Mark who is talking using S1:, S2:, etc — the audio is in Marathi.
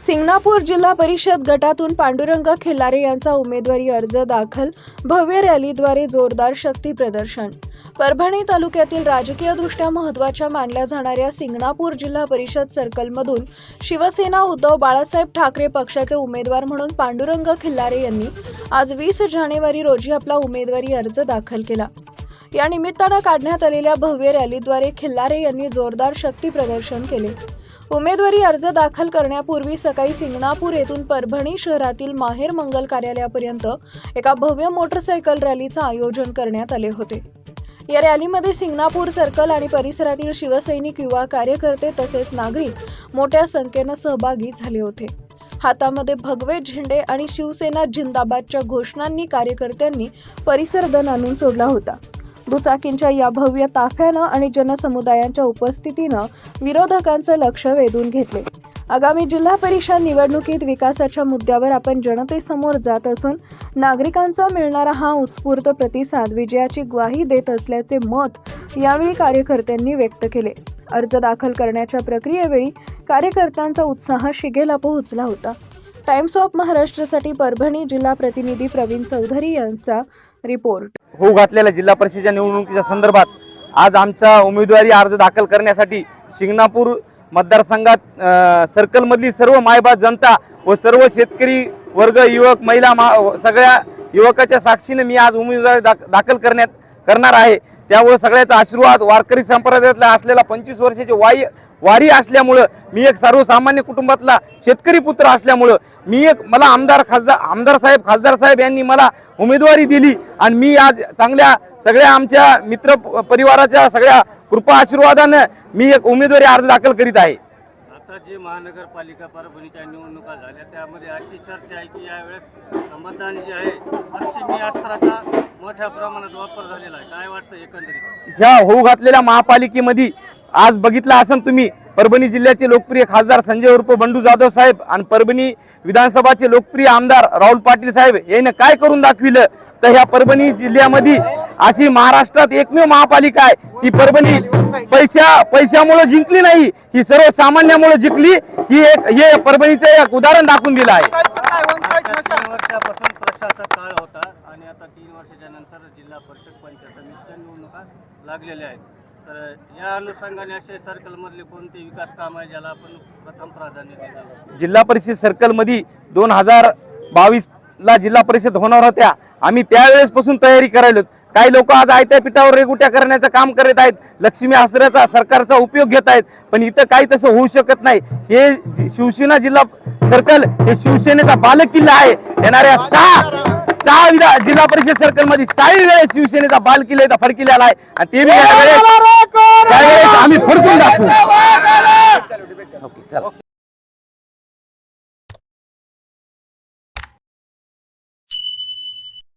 S1: सिंगणापूर जिल्हा परिषद गटातून पांडुरंग खिल्लारे यांचा उमेदवारी अर्ज दाखल, भव्य रॅलीद्वारे जोरदार शक्ती प्रदर्शन। परभणी तालुक्यातील राजकीयदृष्ट्या महत्त्वाच्या मानल्या जाणाऱ्या सिंगणापूर जिल्हा परिषद सर्कलमधून शिवसेना उद्धव बाळासाहेब ठाकरे पक्षाचे उमेदवार म्हणून पांडुरंग खिल्लारे यांनी आज 20 जानेवारी रोजी आपला उमेदवारी अर्ज दाखल केला। या निमित्तानं काढण्यात आलेल्या भव्य रॅलीद्वारे खिल्लारे यांनी जोरदार शक्ती प्रदर्शन केले। उमेदवारी अर्ज दाखल करण्यापूर्वी सकाळी सिंगणापूर येथून परभणी शहरातील माहेर मंगल कार्यालयापर्यंत एका भव्य मोटरसायकल रॅलीचे आयोजन करण्यात आले होते। या रॅलीमध्ये सिंगणापूर सर्कल आणि परिसरातील शिवसैनिक, युवा कार्यकर्ते तसेच नागरिक मोठ्या संख्येने सहभागी झाले होते। हातामध्ये भगवे झेंडे आणि शिवसेना जिंदाबादच्या घोषणांनी कार्यकर्त्यांनी परिसर दणाणून सोडला होता। दुचाकींच्या या भव्य ताफ्यानं आणि जनसमुदायांच्या उपस्थितीनं विरोधकांचं लक्ष वेधून घेतले। आगामी जिल्हा परिषद निवडणुकीत विकासाच्या मुद्द्यावर आपण जनतेसमोर जात असून नागरिकांचा मिळणारा हा उत्स्फूर्त प्रतिसाद विजयाची ग्वाही देत असल्याचे मत यावेळी कार्यकर्त्यांनी व्यक्त केले। अर्ज दाखल करण्याच्या प्रक्रियेवेळी कार्यकर्त्यांचा उत्साह शिगेला पोहोचला होता। टाइम्स ऑफ महाराष्ट्रसाठी परभणी जिल्हा प्रतिनिधी प्रवीण चौधरी यांचा रिपोर्ट।
S2: होऊ घातलेल्या जिल्हा परिषदेच्या निवडणुकीच्या संदर्भात आज आमचा उमेदवारी अर्ज दाखल करण्यासाठी शिंगणापूर मतदारसंघात सर्कलमधली सर्व मायबाप जनता व सर्व शेतकरी वर्ग, युवक, महिला सगळ्या युवकाच्या साक्षीने मी आज उमेदवारी दाखल करणार आहे। त्यामुळे सगळ्याचा आशीर्वाद वारकरी संप्रदायातला असलेला 25 वर्षाची वारी असल्यामुळं, मी एक सर्वसामान्य कुटुंबातला शेतकरी पुत्र असल्यामुळं मला आमदार खासदार यांनी मला उमेदवारी दिली आणि मी आज सगळ्या आमच्या मित्र परिवाराच्या सगळ्या कृपा आशीर्वादाने मी एक उमेदवारी अर्ज दाखल करीत आहे।
S3: आता जे महानगरपालिका परभणीच्या निवडणुका झाल्या त्यामध्ये अशी चर्चा आहे की यावेळेस मतदान जे आहे पश्चिमी अस्त्राचा मोठ्या प्रमाणात वापर झालेला आहे। काय वाटतं एकंदरीत
S2: ह्या होऊ घातलेल्या महापालिकेमध्ये आज बघितलं असेल तुम्ही, परभणी जिल्ह्याचे लोकप्रिय खासदार संजय उर्फ बंडू जाधव साहेब आणि परभणी विधानसभाचे लोकप्रिय आमदार राहुल पाटील साहेब यांनी काय करून दाखविलं। तर ह्या परभणी जिल्ह्यामध्ये अशी महाराष्ट्रात एकमेव महापालिका आहे ती परभणी पैशामुळे जिंकली नाही, ही सर्वसामान्यामुळे जिंकली। हे परभणीचं एक उदाहरण दाखवून दिलं आहे।
S3: 3 वर्षापासून प्रशासक काळ होता आणि आता 3 वर्षाच्या नंतर जिल्हा परिषद पंचायत समितीच्या निवडणुका लागलेल्या आहेत। तर या अनुषंगाने असे सर्कलमधले कोणते विकास काम आहे ज्याला आपण प्रथम प्राधान्य देतो?
S2: जिल्हा परिषद सर्कलमध्ये 2022 ला जिल्हा परिषद होणार होत्या। आम्ही त्यावेळेसपासून तयारी करायलो। काही लोक आज आयत्या पिठावर रेगुट्या करण्याचं काम करत आहेत, लक्ष्मी आश्रयाचा सरकारचा उपयोग घेत आहेत, पण इथं काही तसं होऊ शकत नाही। हे शिवसेना जिल्हा सर्कल हे शिवसेनेचा बालेकिल्ला आहे। येणाऱ्या 6 जिल्हा परिषद सर्कल मध्ये 6 वेळेस शिवसेनेचा बालेकिल्ला इथं फडकिलेला आहे आणि ते त्यावेळेस आम्ही फडकून दाखवू।